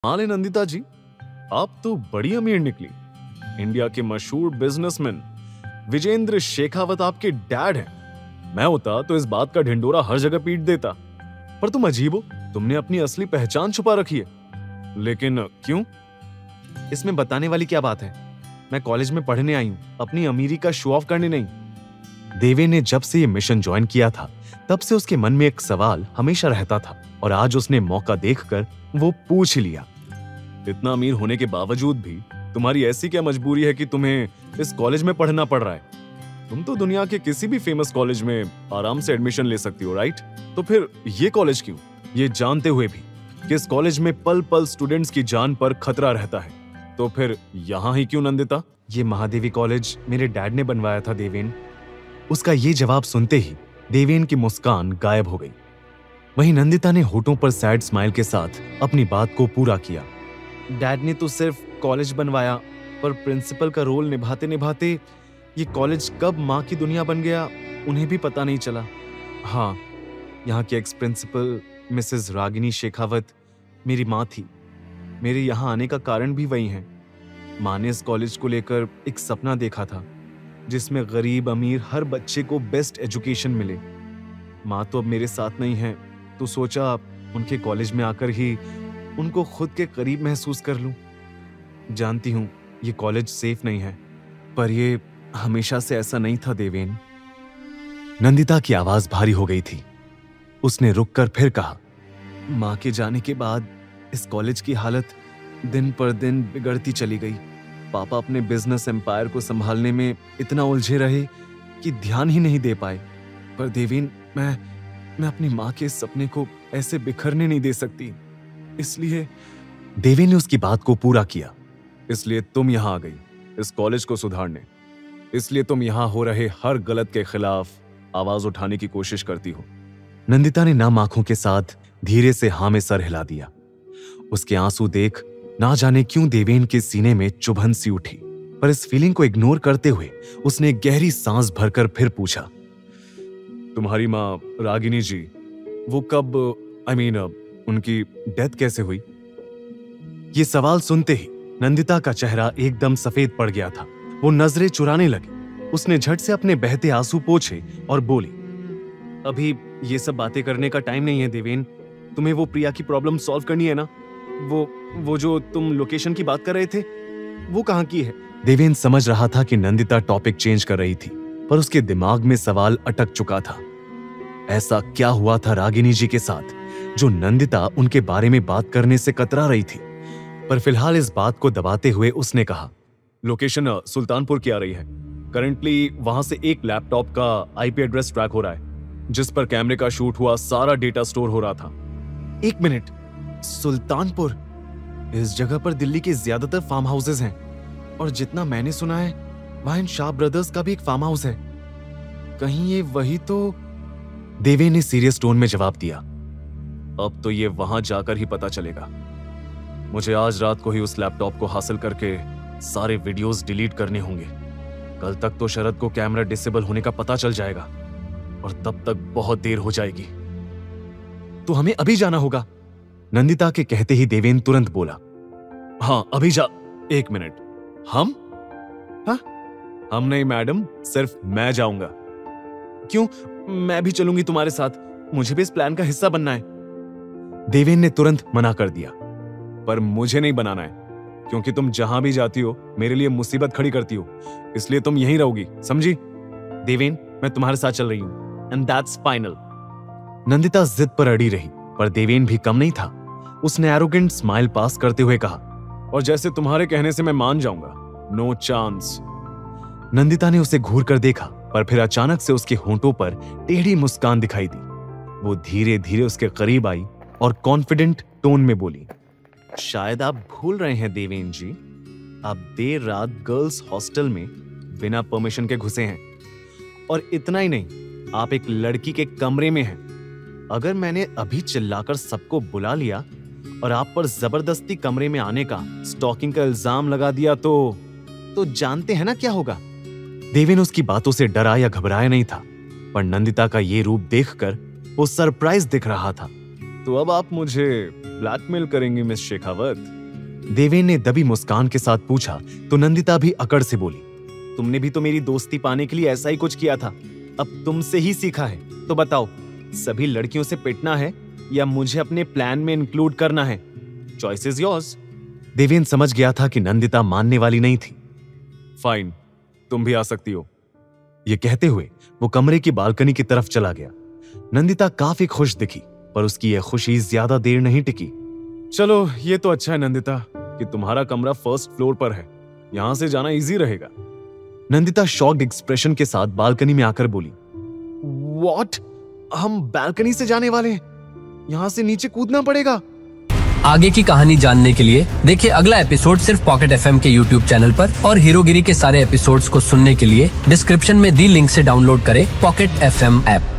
हाले नंदिता जी, आप तो बड़ी अमीर निकली। इंडिया के मशहूर बिजनेसमैन विजेंद्र शेखावत आपके डैड हैं। मैं होता तो इस बात का ढिंडोरा हर जगह पीट देता, पर तुम अजीब हो, तुमने अपनी असली पहचान छुपा रखी है। लेकिन क्यों? इसमें बताने वाली क्या बात है? मैं कॉलेज में पढ़ने आई हूँ, अपनी अमीरी का शो ऑफ करने नहीं। देवेन ने जब से ये मिशन ज्वाइन किया था तब से उसके मन में एक सवाल हमेशा रहता था और आज उसने मौका देखकर वो पूछ लिया। इतना अमीर होने के बावजूद भी तुम्हारी ऐसी क्या मजबूरी है कि तुम्हें इस कॉलेज में पढ़ना पड़ रहा है? तुम तो दुनिया के किसी भी फेमस कॉलेज में आराम से एडमिशन ले सकती हो, राइट? तो फिर ये कॉलेज क्यों, ये जानते हुए भी कि इस कॉलेज में पल पल स्टूडेंट्स की जान पर खतरा रहता है? तो फिर यहाँ ही क्यों नंदिता? ये महादेवी कॉलेज मेरे डैड ने बनवाया था देवेन। उसका ये जवाब सुनते ही देवेन की मुस्कान गायब हो गई। वहीं नंदिता ने होठों पर सैड स्माइल के साथ अपनी बात को पूरा किया। डैड ने तो सिर्फ कॉलेज बनवाया, पर प्रिंसिपल का रोल निभाते निभाते ये कॉलेज कब माँ की दुनिया बन गया उन्हें भी पता नहीं चला। हाँ, यहाँ की ex principal Mrs Ragini Shekhawat मेरी माँ थी। मेरे यहाँ आने का कारण भी वही है। माँ ने इस कॉलेज को लेकर एक सपना देखा था जिसमें गरीब अमीर हर बच्चे को बेस्ट एजुकेशन मिले। माँ तो अब मेरे साथ नहीं है, तो सोचा उनके कॉलेज में आकर ही उनको खुद के करीब महसूस कर लूं। जानती हूं ये कॉलेज सेफ नहीं है, पर ये हमेशा से ऐसा नहीं था देवेन। नंदिता की आवाज भारी हो गई थी। उसने रुककर फिर कहा, माँ के जाने के बाद इस कॉलेज की हालत दिन पर दिन बिगड़ती चली गई। पापा अपने बिजनेस एम्पायर को संभालने में इतना उलझे रहे कि ध्यान ही नहीं दे पाए। पर देवेन, मैं अपनी माँ के इस सपने को ऐसे बिखरने नहीं दे सकती। इसलिए देवेन ने उसकी बात को पूरा किया। इसलिए तुम यहां आ गई इस कॉलेज को सुधारने। इसलिए तुम यहां हो रहे हर गलत के खिलाफ आवाज उठाने की कोशिश करती हो। नंदिता ने नाम आंखों के साथ धीरे से हाँ में सर हिला दिया। उसके आंसू देख ना जाने क्यों देवेन के सीने में चुभन सी उठी, पर इस फीलिंग को इग्नोर करते हुए उसने गहरी सांस भरकर फिर पूछा, तुम्हारी माँ रागिनी जी, वो कब, उनकी डेथ कैसे हुई? ये सवाल सुनते ही नंदिता का चेहरा एकदम सफेद पड़ गया था। वो नजरें चुराने लगी। उसने झट से अपने बहते आंसू पोंछे और बोली, अभी ये सब बातें करने का टाइम नहीं है देवेन। तुम्हें वो प्रिया की प्रॉब्लम सॉल्व करनी है ना? वो जो तुम लोकेशन की बात कर रहे थे, वो कहाँ की है? देवेन समझ रहा था कि नंदिता टॉपिक चेंज कर रही थी, पर उसके दिमाग में सवाल अटक चुका था। ऐसा क्या हुआ था रागिनी जी के साथ जो नंदिता उनके बारे में बात करने से कतरा रही थी? पर फिलहाल इस बात को दबाते हुए उसने कहा, लोकेशन सुल्तानपुर की आ रही है। करंटली वहां से एक लैपटॉप का आईपी एड्रेस ट्रैक हो रहा है जिस पर कैमरे का शूट हुआ सारा डेटा स्टोर हो रहा था। एक मिनट, सुल्तानपुर? इस जगह पर दिल्ली के ज्यादातर फार्म हाउसेज हैं, और जितना मैंने सुना है वहां इन शाह ब्रदर्स का भी एक फार्म हाउस है। कहीं ये वही तो? देवेन ने सीरियस टोन में जवाब दिया, अब तो ये वहां जाकर ही पता चलेगा। मुझे आज रात को ही उस लैपटॉप को हासिल करके सारे वीडियोस डिलीट करने होंगे। कल तक तो शरद को कैमरा डिसेबल होने का पता चल जाएगा और तब तक बहुत देर हो जाएगी। तो हमें अभी जाना होगा। नंदिता के कहते ही देवेन तुरंत बोला, हाँ अभी जा। एक मिनट, हम? हाँ? हम नहीं मैडम, सिर्फ मैं जाऊंगा। क्यों? मैं भी चलूंगी तुम्हारे साथ, मुझे भी इस प्लान का हिस्सा बनना है। देवेन ने तुरंत मना कर दिया, पर मुझे नहीं बनाना है, क्योंकि तुम जहां भी जाती हो मेरे लिए मुसीबत खड़ी करती हो, इसलिए तुम यहीं रहोगी, समझी? देवेन, मैं तुम्हारे साथ चल रही हूं, एंड दैट्स फाइनल। नंदिता जिद पर अड़ी रही, पर देवेन भी कम नहीं था। उसने एरोगेंट स्माइल पास करते हुए कहा, और जैसे तुम्हारे कहने से मैं मान जाऊंगा, नो चांस। नंदिता ने उसे घूर कर देखा, पर फिर अचानक से उसके होंठों पर टेढ़ी मुस्कान दिखाई दी। वो धीरे धीरे उसके करीब आई और कॉन्फिडेंट टोन में बोली, शायद आप भूल रहे हैं देवेन जी, आप देर रात गर्ल्स हॉस्टल में बिना परमिशन के घुसे हैं। और इतना ही नहीं, आप एक लड़की के कमरे में हैं। अगर मैंने अभी चिल्लाकर सबको बुला लिया और आप पर जबरदस्ती कमरे में आने का, स्टॉकिंग का इल्जाम लगा दिया तो जानते हैं ना क्या होगा? देवेन उसकी बातों से डरा या घबराया नहीं था, पर नंदिता का ये रूप देखकर वो सरप्राइज दिख रहा था। तो अब आप मुझे ब्लैकमेल करेंगी मिस शेखावत? देवेन ने दबी मुस्कान के साथ पूछा तो नंदिता भी अकड़ से बोली, तुमने भी तो मेरी दोस्ती पाने के लिए ऐसा ही कुछ किया था, अब तुमसे ही सीखा है। तो बताओ, सभी लड़कियों से पिटना है या मुझे अपने प्लान में इंक्लूड करना है? Choice is yours. देवेन समझ गया था कि नंदिता मानने वाली नहीं थी। फाइन, तुम भी आ सकती हो। यह कहते हुए वो कमरे की बालकनी की तरफ चला गया। नंदिता काफी खुश दिखी, पर उसकी यह खुशी ज्यादा देर नहीं टिकी। चलो, ये तो अच्छा है नंदिता कि तुम्हारा कमरा फर्स्ट फ्लोर पर है, यहां से जाना इजी रहेगा। नंदिता शॉक्ड एक्सप्रेशन के साथ बालकनी में आकर बोली, व्हाट? हम बालकनी से जाने वाले हैं? यहां से नीचे कूदना पड़ेगा? आगे की कहानी जानने के लिए देखिए अगला एपिसोड सिर्फ पॉकेट एफएम के यूट्यूब चैनल पर, और हीरोगिरी के सारे एपिसोड्स को सुनने के लिए डिस्क्रिप्शन में दी लिंक से डाउनलोड करें पॉकेट एफएम ऐप।